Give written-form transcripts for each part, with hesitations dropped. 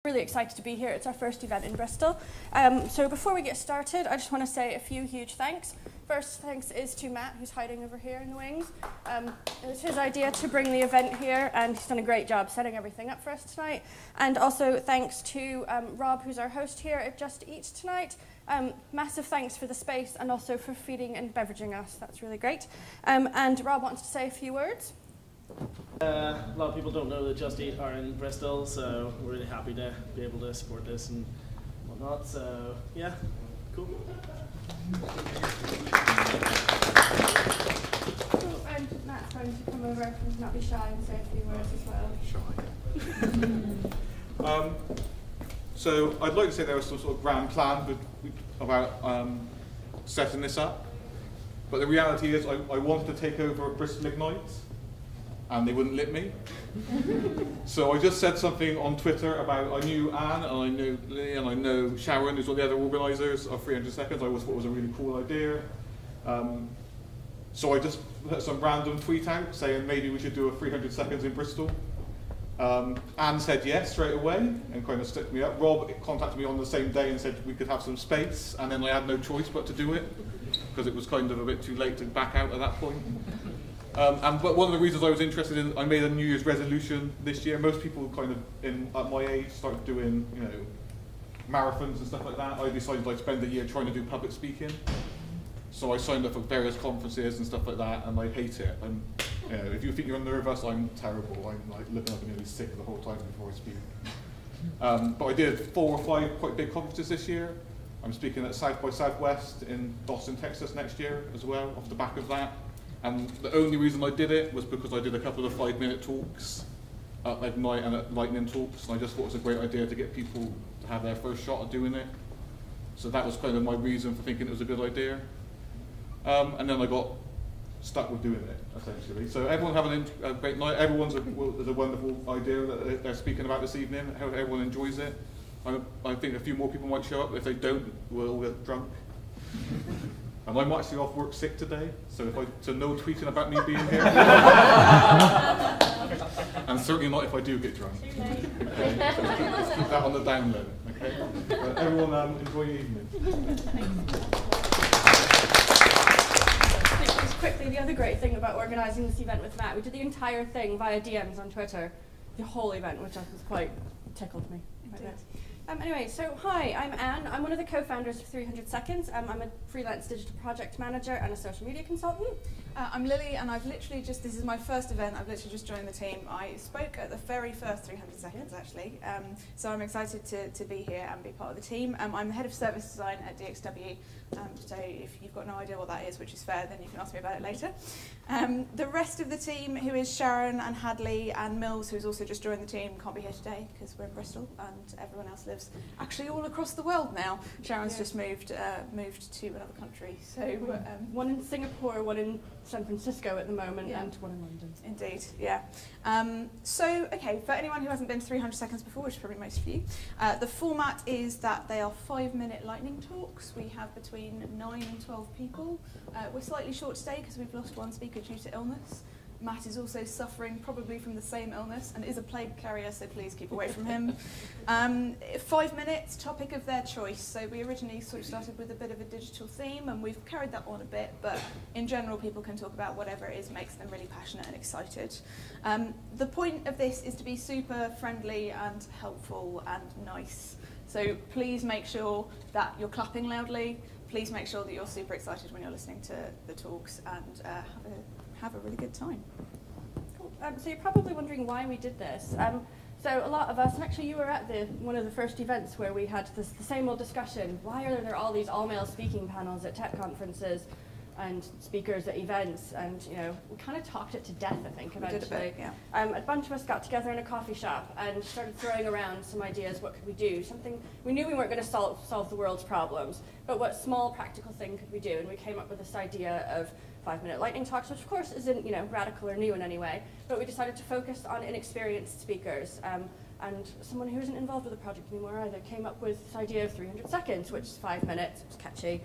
Really excited to be here. It's our first event in Bristol. So before we get started, I just want to say a few huge thanks. First thanks is to Matt, who's hiding over here in the wings. It was his idea to bring the event here, and he's done a great job setting everything up for us tonight. And also thanks to Rob, who's our host here at Just Eat tonight. Massive thanks for the space and also for feeding and beveraging us. That's really great. And Rob wants to say a few words. A lot of people don't know that Just Eat are in Bristol, so we're really happy to be able to support this and whatnot. So yeah, cool. And Matt's going to come over and not be shy and say a few words as well. Shy. So I'd like to say there was some sort of grand plan about setting this up, but the reality is I wanted to take over Bristol Ignite, and they wouldn't let me. So I just said something on Twitter about, I knew Anne, and I knew Lily, and I know Sharon, who's one of the other organisers of 300 Seconds. I always thought it was a really cool idea. So I just put some random tweet out saying maybe we should do a 300 Seconds in Bristol. Anne said yes straight away and kind of stuck me up. Rob contacted me on the same day and said we could have some space, and then I had no choice but to do it because it was kind of a bit too late to back out at that point. But one of the reasons I was interested in, I made a New Year's resolution this year. Most people kind of at my age started doing, marathons and stuff like that. I decided I'd spend a year trying to do public speaking. So I signed up for various conferences and stuff like that, and I hate it. And if you think you're nervous, I'm terrible. I'm like looking like I'm going to be sick the whole time before I speak. But I did 4 or 5 quite big conferences this year. I'm speaking at South by Southwest in Austin, Texas next year as well, off the back of that. And the only reason I did it was because I did a couple of 5-minute talks at Ignite and at Lightning Talks, and I just thought it was a great idea to get people to have their first shot at doing it. So that was kind of my reason for thinking it was a good idea. And then I got stuck with doing it, essentially. So everyone have a great night. There's a wonderful idea that they're speaking about this evening. I hope everyone enjoys it. I think a few more people might show up. If they don't, we'll all get drunk. And I'm actually off work sick today, so no tweeting about me being here. And certainly not if I do get drunk. Okay? So keep that on the down low. Okay? Everyone, enjoy your evening. Just quickly, the other great thing about organising this event with Matt, we did the entire thing via DMs on Twitter, the whole event, which was quite tickled me. Anyway, so hi, I'm Anne. I'm one of the co-founders of 300 Seconds. I'm a freelance digital project manager and a social media consultant. I'm Lily, and this is my first event. I've literally just joined the team. I spoke at the very first 300 Seconds, actually. So I'm excited to be here and be part of the team. I'm the head of service design at DXW. So if you've got no idea what that is, which is fair, then you can ask me about it later. The rest of the team, who is Sharon and Hadley and Mills, who's also just joined the team, can't be here today because we're in Bristol, and everyone else lives actually all across the world now. Sharon's just moved to another country. So one in Singapore, one in San Francisco at the moment, and one in London. Indeed, yeah. Okay, for anyone who hasn't been to 300 Seconds before, which is probably most of you, the format is that they are 5-minute lightning talks. We have between 9 and 12 people. We're slightly short today because we've lost one speaker due to illness. Matt is also suffering probably from the same illness and is a plague carrier, so please keep away from him. 5 minutes, topic of their choice. So we originally sort of started with a bit of a digital theme, and we've carried that on a bit, but in general people can talk about whatever it is makes them really passionate and excited. The point of this is to be super friendly and helpful and nice. So please make sure that you're clapping loudly. Please make sure that you're super excited when you're listening to the talks, and have a really good time. Cool. So you're probably wondering why we did this. So a lot of us, and actually you were at one of the first events where we had the same old discussion. Why are there all these all-male speaking panels at tech conferences and speakers at events? And we kind of talked it to death, I think, eventually. We did a bit, yeah. A bunch of us got together in a coffee shop and started throwing around some ideas. What could we do? Something we knew we weren't going to solve the world's problems, but what small practical thing could we do? And we came up with this idea of 5-minute lightning talks, which of course isn't radical or new in any way, but we decided to focus on inexperienced speakers. And someone who isn't involved with the project anymore either came up with this idea of 300 seconds, which is 5 minutes. It was catchy.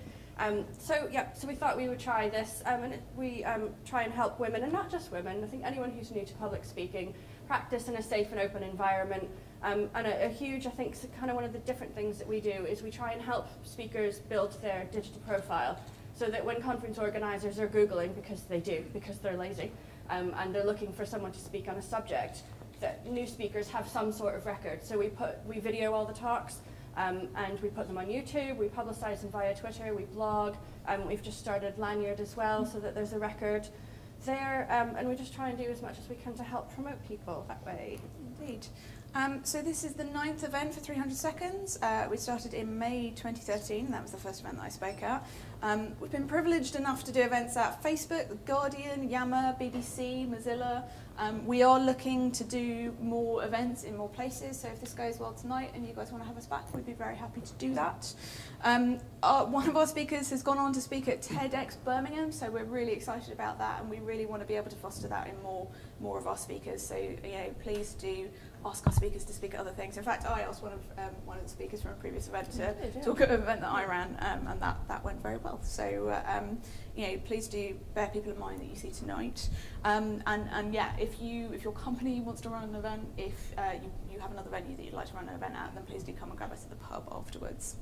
So we thought we would try this, and we try and help women, and not just women. I think anyone who's new to public speaking, practice in a safe and open environment. And a huge, I think, kind of one of the different things that we do is we try and help speakers build their digital profile so that when conference organisers are Googling, because they're lazy, and they're looking for someone to speak on a subject, that new speakers have some sort of record. So we video all the talks, and we put them on YouTube, we publicise them via Twitter, we blog, we've just started Lanyard as well so that there's a record there, and we just try and do as much as we can to help promote people that way. Indeed. So this is the 9th event for 300 Seconds. We started in May 2013, and that was the first event that I spoke at. We've been privileged enough to do events at Facebook, The Guardian, Yammer, BBC, Mozilla. We are looking to do more events in more places, so if this goes well tonight and you guys want to have us back, we'd be very happy to do that. One of our speakers has gone on to speak at TEDx Birmingham, so we're really excited about that, and we really want to be able to foster that in more of our speakers. So please do ask our speakers to speak at other things. In fact, I asked one of the speakers from a previous event to talk at an event that I ran, and that went very well. So please do bear people in mind that you see tonight. And if your company wants to run an event, if you have another venue that you'd like to run an event at, then please do come and grab us at the pub afterwards.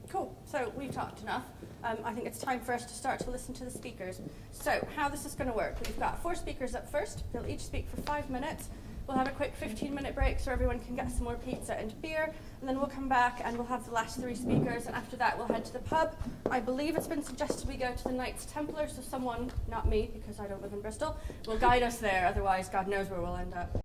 Cool, so we've talked enough. I think it's time for us to start to listen to the speakers. So how this is going to work, we've got 4 speakers up first. They'll each speak for 5 minutes. We'll have a quick 15-minute break so everyone can get some more pizza and beer, and then we'll come back and we'll have the last 3 speakers, and after that we'll head to the pub. I believe it's been suggested we go to the Knights Templar, so someone, not me because I don't live in Bristol, will guide us there, otherwise God knows where we'll end up.